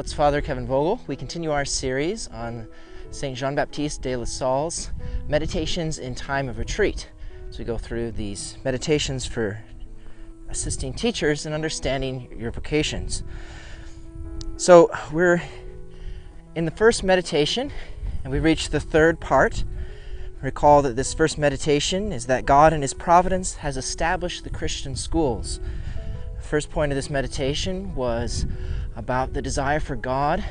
It's Father Kevin Vogel. We continue our series on St. Jean-Baptiste de La Salle's Meditations in Time of Retreat. So we go through these meditations for assisting teachers in understanding your vocations. So we're in the first meditation, and we reached the third part. Recall that this first meditation is that God in His providence has established the Christian schools. The first point of this meditation was about the desire for God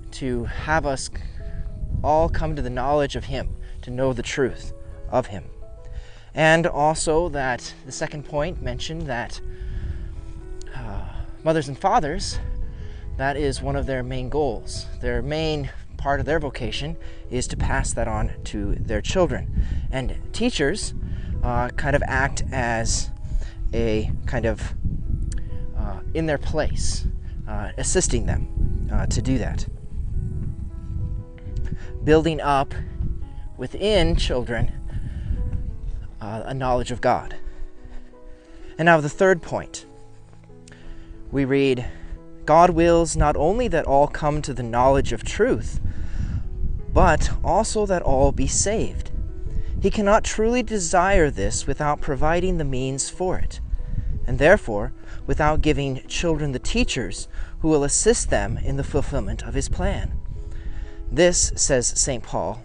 to have us all come to the knowledge of Him, to know the truth of Him. And also that the second point mentioned that mothers and fathers, that is one of their main goals. Their main part of their vocation is to pass that on to their children. And teachers kind of act as a kind of in their place, assisting them to do that. Building up within children a knowledge of God. And now the third point. We read, God wills not only that all come to the knowledge of truth, but also that all be saved. He cannot truly desire this without providing the means for it, and therefore without giving children the teachers who will assist them in the fulfillment of His plan. This, says St. Paul,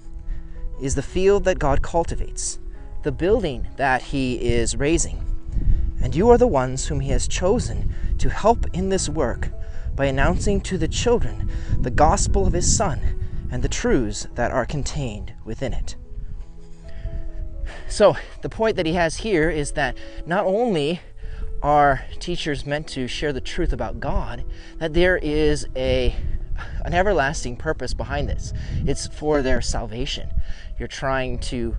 is the field that God cultivates, the building that He is raising. And you are the ones whom He has chosen to help in this work by announcing to the children the gospel of His Son and the truths that are contained within it. So the point that he has here is that not only are teachers meant to share the truth about God, that there is an everlasting purpose behind this. It's for their salvation. You're trying to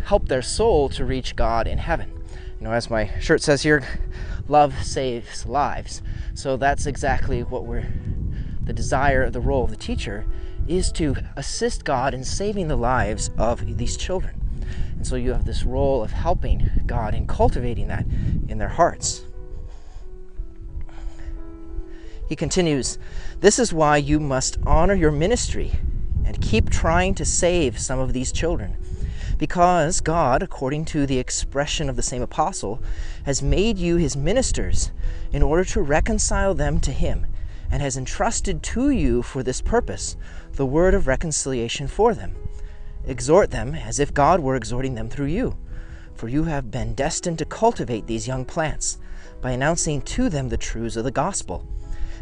help their soul to reach God in heaven. You know, as my shirt says here, love saves lives. So that's exactly what the desire, the role of the teacher is to assist God in saving the lives of these children. And so you have this role of helping God in cultivating that in their hearts. He continues, this is why you must honor your ministry and keep trying to save some of these children, because God, according to the expression of the same apostle, has made you His ministers in order to reconcile them to Him, and has entrusted to you for this purpose the word of reconciliation for them. Exhort them as if God were exhorting them through you, for you have been destined to cultivate these young plants by announcing to them the truths of the gospel,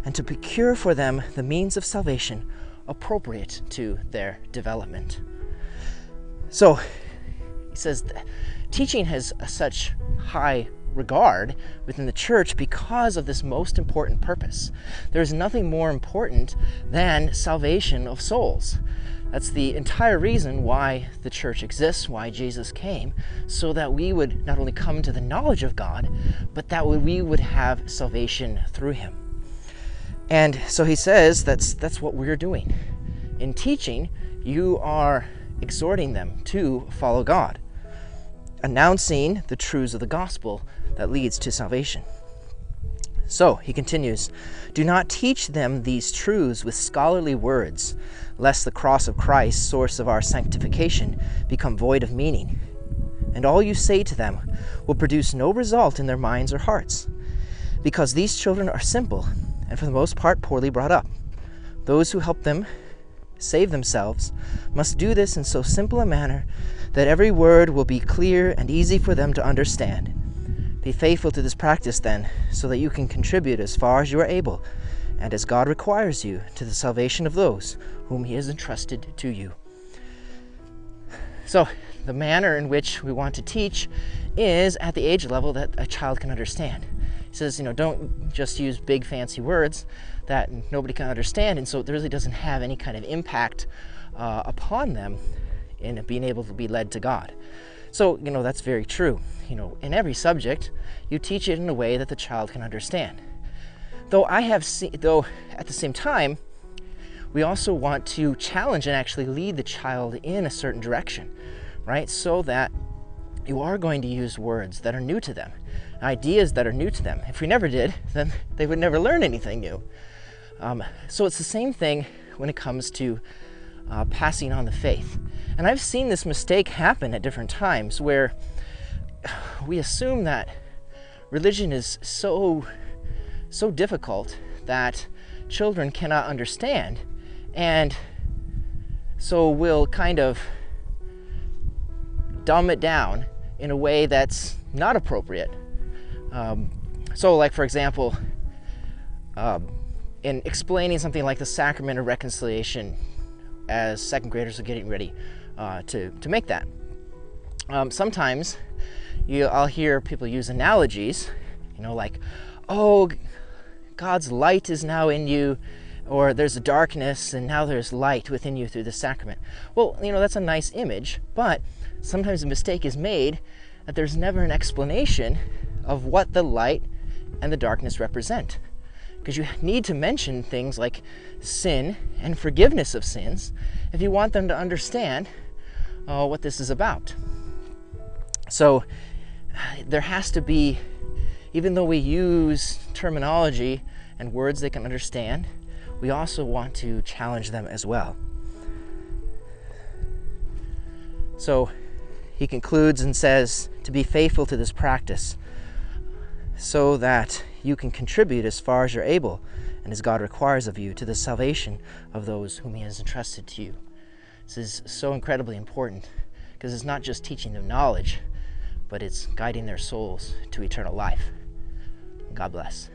and to procure for them the means of salvation appropriate to their development. So, he says, teaching has such high regard within the church because of this most important purpose. There is nothing more important than salvation of souls. That's the entire reason why the church exists, why Jesus came, so that we would not only come to the knowledge of God, but that we would have salvation through Him. And so he says that's what we're doing. In teaching, you are exhorting them to follow God, announcing the truths of the gospel that leads to salvation. So, he continues, do not teach them these truths with scholarly words, lest the cross of Christ, source of our sanctification, become void of meaning. And all you say to them will produce no result in their minds or hearts, because these children are simple and for the most part poorly brought up. Those who help them save themselves must do this in so simple a manner that every word will be clear and easy for them to understand. Be faithful to this practice then, so that you can contribute as far as you are able, and as God requires you, to the salvation of those whom He has entrusted to you. So, the manner in which we want to teach is at the age level that a child can understand. He says, don't just use big fancy words that nobody can understand, and so it really doesn't have any kind of impact upon them in being able to be led to God. So, that's very true. In every subject, you teach it in a way that the child can understand. Though at the same time, we also want to challenge and actually lead the child in a certain direction, right? So that you are going to use words that are new to them, ideas that are new to them. If we never did, then they would never learn anything new. So it's the same thing when it comes to passing on the faith. And I've seen this mistake happen at different times where we assume that religion is so difficult that children cannot understand, and so we'll kind of dumb it down in a way that's not appropriate. So like, for example, in explaining something like the sacrament of reconciliation as second graders are getting ready to make that. Sometimes I'll hear people use analogies, like, oh, God's light is now in you, or there's a darkness and now there's light within you through the sacrament. Well, that's a nice image, but sometimes a mistake is made that there's never an explanation of what the light and the darkness represent. Because you need to mention things like sin and forgiveness of sins if you want them to understand what this is about. So there has to be, even though we use terminology and words they can understand, we also want to challenge them as well. So he concludes and says to be faithful to this practice so that you can contribute as far as you're able and as God requires of you to the salvation of those whom he has entrusted to you. This is so incredibly important because it's not just teaching them knowledge, but it's guiding their souls to eternal life. God bless.